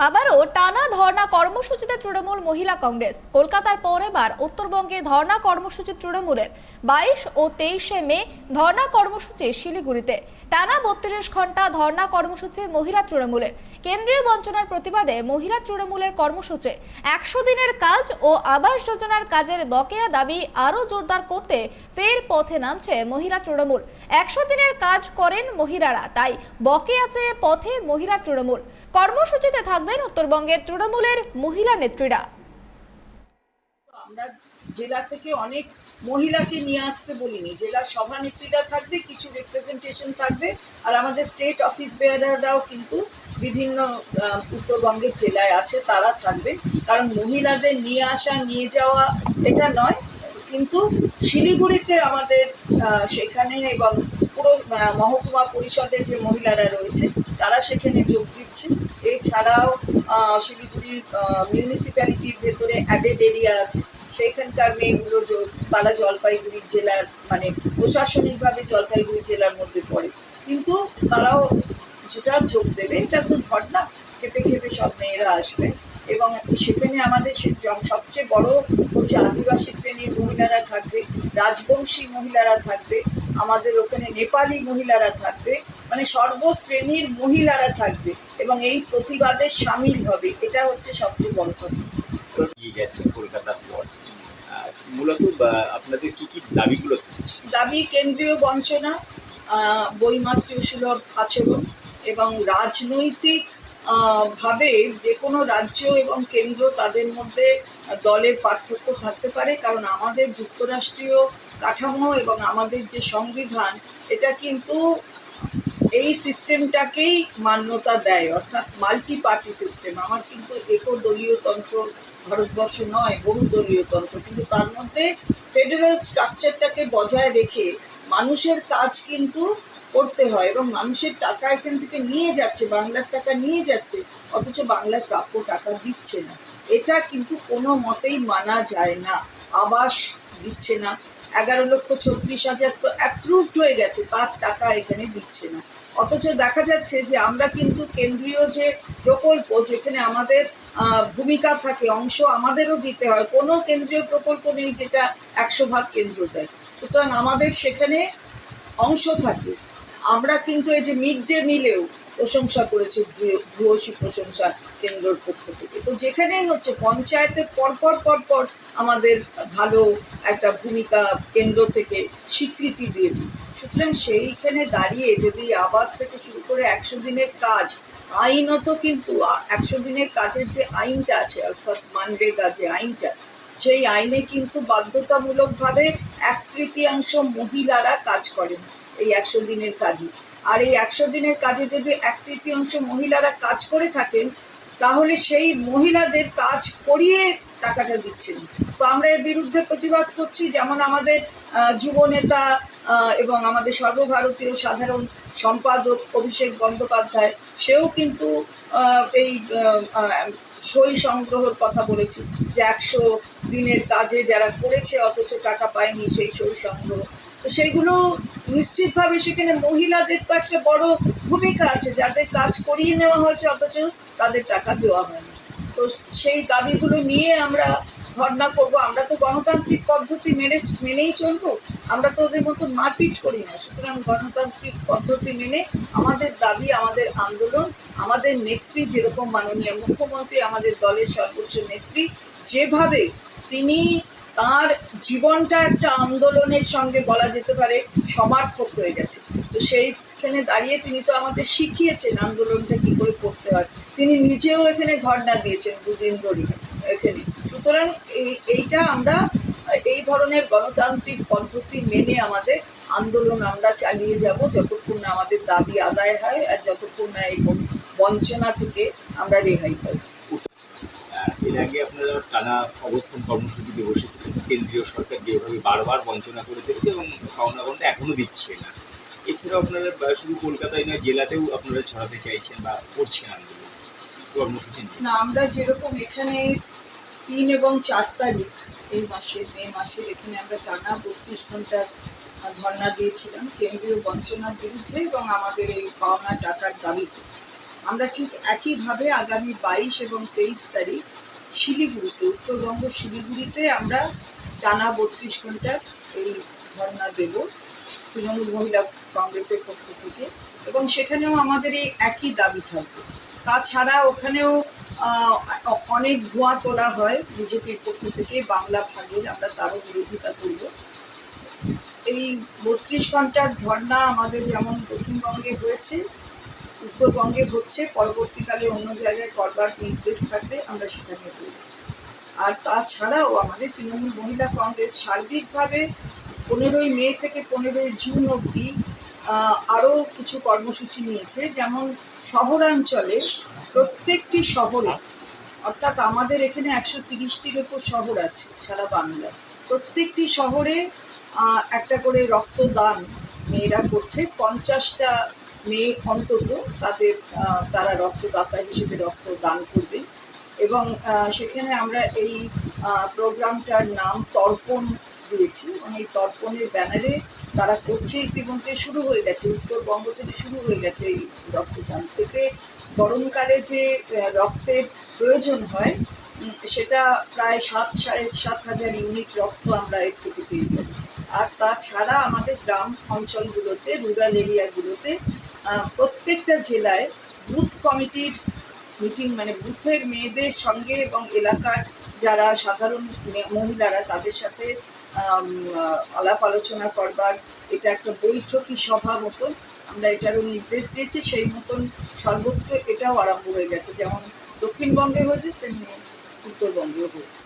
আবারও টানা ধর্ণা কর্মসূচিতে তৃণমূল মহিলা কংগ্রেস। কলকাতার পর এবার উত্তরবঙ্গে ধর্ণা কর্মসূচি তৃণমূলের। 22 ও 23শে মে ধর্ণা কর্মসূচি শিলিগুড়িতে। টানা 32 ঘন্টা ধর্ণা কর্মসূচি মহিলা তৃণমূলের। কেন্দ্রীয় বঞ্চনার প্রতিবাদে মহিলা তৃণমূলের কর্মসূচি 100 দিনের কাজ ও আবাস যোজনার কাজের বকেয়া দাবি আরো জোরদার করতে ফের পথে নামছে মহিলা তৃণমূল। 100 দিনের কাজ করেন মহিলারা, তাই বকেয়া চেয়ে পথে মহিলা তৃণমূল। কর্মসূচিতে থাকবেন উত্তরবঙ্গের তৃণমূলের মহিলা নেত্রীরা। আমরা জেলা থেকে অনেক মহিলাকে নিয়ে আসতে বলিনি, জেলার সভানেত্রীরা থাকবে, কিছু রিপ্রেজেন্টেশন থাকবে, আর আমাদের স্টেট অফিস বেয়ারাররাও কিন্তু বিভিন্ন উত্তরবঙ্গের জেলায় আছে, তারা থাকবে। কারণ মহিলাদের নিয়ে আসা নিয়ে যাওয়া এটা নয়, কিন্তু শিলিগুড়িতে আমাদের সেখানে এবং পুরো মহকুমা পরিষদের যে মহিলারা রয়েছে তারা সেখানে যোগ দিচ্ছে। এছাড়াও শিলিগুড়ির মিউনিসিপ্যালিটির ভেতরে অ্যাডেড এরিয়া আছে, সেইখানকার মেয়েগুলো তারা জলপাইগুড়ি জেলার মানে প্রশাসনিকভাবে জলপাইগুড়ি জেলার মধ্যে পড়ে, কিন্তু তারাও কিছুটা যোগ দেবে। এটা তো ধর্ণা, খেপে খেপে সব মেয়েরা আসবে এবং সেখানে আমাদের সবচেয়ে বড় হচ্ছে আদিবাসী শ্রেণীর মহিলারা থাকবে, রাজবংশী মহিলারা থাকবে, আমাদের ওখানে নেপালি মহিলারা থাকবে, মানে সর্বশ্রেণীর মহিলারা থাকবে এবং এই প্রতিবাদে সামিল হবে। এটা হচ্ছে সবচেয়ে বড় কথা। কলকাতার পর মূলত আপনাদের কি কি দাবিগুলো থাকছে? দাবি কেন্দ্রীয় বঞ্চনা, বৈমাতৃসুলভ আচরণ এবং রাজনৈতিক ভাবে যে কোনো রাজ্য এবং কেন্দ্র তাদের মধ্যে দলের পার্থক্য থাকতে পারে, কারণ আমাদের যুক্তরাষ্ট্রীয় কাঠামো এবং আমাদের যে সংবিধান এটা কিন্তু এই সিস্টেমটাকেই মান্যতা দেয়, অর্থাৎ মাল্টি পার্টি সিস্টেম। আমার কিন্তু একদলীয়তন্ত্র ভারতবর্ষ নয়, বহুদলীয়তন্ত্র, কিন্তু তার মধ্যে ফেডারেল স্ট্রাকচারটাকে বজায় রেখে মানুষের কাজ কিন্তু করতে হয় এবং মানুষের টাকা এখান থেকে নিয়ে যাচ্ছে, বাংলার টাকা নিয়ে যাচ্ছে, অথচ বাংলার প্রাপ্য টাকা দিচ্ছে না। এটা কিন্তু কোনো মতেই মানা যায় না। আবাস দিচ্ছে না, 11,36,000 তো অ্যাপ্রুভড হয়ে গেছে, তার টাকা এখানে দিচ্ছে না। অথচ দেখা যাচ্ছে যে আমরা কিন্তু কেন্দ্রীয় যে প্রকল্প, যেখানে আমাদের ভূমিকা থাকে, অংশ আমাদেরও দিতে হয়, কোনো কেন্দ্রীয় প্রকল্প নেই যেটা 100% কেন্দ্র দেয়। সুতরাং আমাদের সেখানে অংশ থাকে। আমরা কিন্তু এই যে মিড ডে মিলেও প্রশংসা করেছি, ভূয়সী প্রশংসা কেন্দ্রের পক্ষ থেকে। তো যেখানেই হচ্ছে পঞ্চায়েতের পরপর আমাদের ভালো একটা ভূমিকা কেন্দ্র থেকে স্বীকৃতি দিয়েছি। সুতরাং সেইখানে দাঁড়িয়ে যদি আবাস থেকে শুরু করে 100 দিনের কাজ, আইনত কিন্তু 100 দিনের কাজের যে আইনটা আছে, অর্থাৎ মানরেগা যে আইনটা, সেই আইনে কিন্তু বাধ্যতামূলকভাবে 1/3 মহিলারা কাজ করেন এই 100 দিনের কাজে। আর এই 100 দিনের কাজে যদি 1/3 মহিলারা কাজ করে থাকেন, তাহলে সেই মহিলাদের কাজ করিয়ে টাকাটা দিচ্ছেন। তো আমরা এর বিরুদ্ধে প্রতিবাদ করছি। যেমন আমাদের যুব নেতা এবং আমাদের সর্বভারতীয় সাধারণ সম্পাদক অভিষেক বন্দ্যোপাধ্যায়, সেও কিন্তু এই সই সংগ্রহের কথা বলেছে যে 100 দিনের কাজে যারা করেছে অথচ টাকা পায়নি, সেই সই সংগ্রহ। তো সেইগুলো নিশ্চিতভাবে সেখানে মহিলাদের তো একটা বড় ভূমিকা আছে, যাদের কাজ করিয়ে নেওয়া হয়েছে অথচ তাদের টাকা দেওয়া হয়নি। তো সেই দাবিগুলো নিয়ে আমরা ধর্ণা করব। আমরা তো গণতান্ত্রিক পদ্ধতি মেনেই চলবো, আমরা তো ওদের মতো মারপিট করি না। সুতরাং গণতান্ত্রিক পদ্ধতি মেনে আমাদের দাবি, আমাদের আন্দোলন, আমাদের নেত্রী যেরকম মাননীয় মুখ্যমন্ত্রী, আমাদের দলের সর্বোচ্চ নেত্রী, যেভাবে তিনি তার জীবনটা একটা আন্দোলনের সঙ্গে বলা যেতে পারে সমার্থক হয়ে গেছে, তো সেইখানে দাঁড়িয়ে তিনি তো আমাদের শিখিয়েছেন আন্দোলনটা কী করে করতে হয়। তিনি নিজেও এখানে ধর্ণা দিয়েছেন 2 দিন ধরে এখানে। সুতরাং এইটা আমরা এই ধরনের গণতান্ত্রিক পদ্ধতি মেনে আমাদের আন্দোলন আমরা চালিয়ে যাব যতক্ষণ না আমাদের দাবি আদায় হয় আর যতক্ষণ না এই বঞ্চনা থেকে আমরা রেহাই পাই। এর আগে আপনারা টানা অবস্থান কর্মসূচিতে বসেছিলেন, কেন্দ্রীয় সরকার যেভাবে বারবার বঞ্চনা করে চলেছে এবং পাওনা গণ্ডা এখনো দিচ্ছে না। এছাড়াও আপনারা শুধু কলকাতায় নয়, জেলাতেও আপনারা ছড়াতে চাইছেন বা করছেন আন্দোলন কর্মসূচি না। আমরা যেরকম এখানে 3 এবং 4 তারিখ এই মাসের মে মাসের এখানে আমরা টানা 32 ঘন্টার ধর্ণা দিয়েছিলাম কেন্দ্রীয় বঞ্চনার বিরুদ্ধে এবং আমাদের এই পাওনা টাকার দাবিতে। আমরা ঠিক একইভাবে আগামী 22 এবং 23 তারিখ শিলিগুড়িতে, উত্তরবঙ্গ শিলিগুড়িতে আমরা টানা 32 ঘন্টার এই ধর্ণা দেব তৃণমূল মহিলা কংগ্রেসের পক্ষ থেকে, এবং সেখানেও আমাদের এই একই দাবি থাকবে। তাছাড়া ওখানেও অনেক ধোঁয়া তোলা হয় বিজেপির পক্ষ থেকে বাংলা ভাগের, আমরা তারও বিরোধিতা করব। এই 32 ঘন্টার ধর্ণা আমাদের যেমন দক্ষিণবঙ্গে হয়েছে, উত্তরবঙ্গে হচ্ছে, পরবর্তীকালে অন্য জায়গায় করবার নির্দেশ থাকলে আমরা সেখানে করব। আর তাছাড়াও আমাদের তৃণমূল মহিলা কংগ্রেস সার্বিকভাবে 15ই মে থেকে 15ই জুন অবধি আরও কিছু কর্মসূচি নিয়েছে। যেমন শহরাঞ্চলে প্রত্যেকটি শহরে, অর্থাৎ আমাদের এখানে 130টির ওপর শহর আছে সারা বাংলায়, প্রত্যেকটি শহরে একটা করে রক্তদান মেয়েরা করছে। 50টা মেয়ে অন্তত তারা রক্তদাতা হিসেবে রক্তদান করবে। এবং সেখানে আমরা এই প্রোগ্রামটার নাম তর্পণ দিয়েছি, এবং এই তর্পণের ব্যানারে তারা করছে, ইতিমধ্যে শুরু হয়ে গেছে, উত্তরবঙ্গ থেকে শুরু হয়ে গেছে এই রক্তদান। এতে গরমকালে যে রক্তের প্রয়োজন হয় সেটা প্রায় 7,500 ইউনিট রক্ত আমরা এর থেকে পেয়ে যাই। আর তাছাড়া আমাদের গ্রাম অঞ্চলগুলোতে, রুরাল এরিয়াগুলোতে প্রত্যেকটা জেলায় বুথ কমিটির মিটিং, মানে বুথের মেয়েদের সঙ্গে এবং এলাকার যারা সাধারণ মহিলারা তাদের সাথে আলাপ আলোচনা করবার এটা একটা বৈঠকি সভা মতন আমরা এটারও নির্দেশ দিয়েছি। সেই মতন সর্বত্র এটাও আরম্ভ হয়ে গেছে, যেমন দক্ষিণবঙ্গে হয়েছে তেমনি উত্তরবঙ্গেও হয়েছে।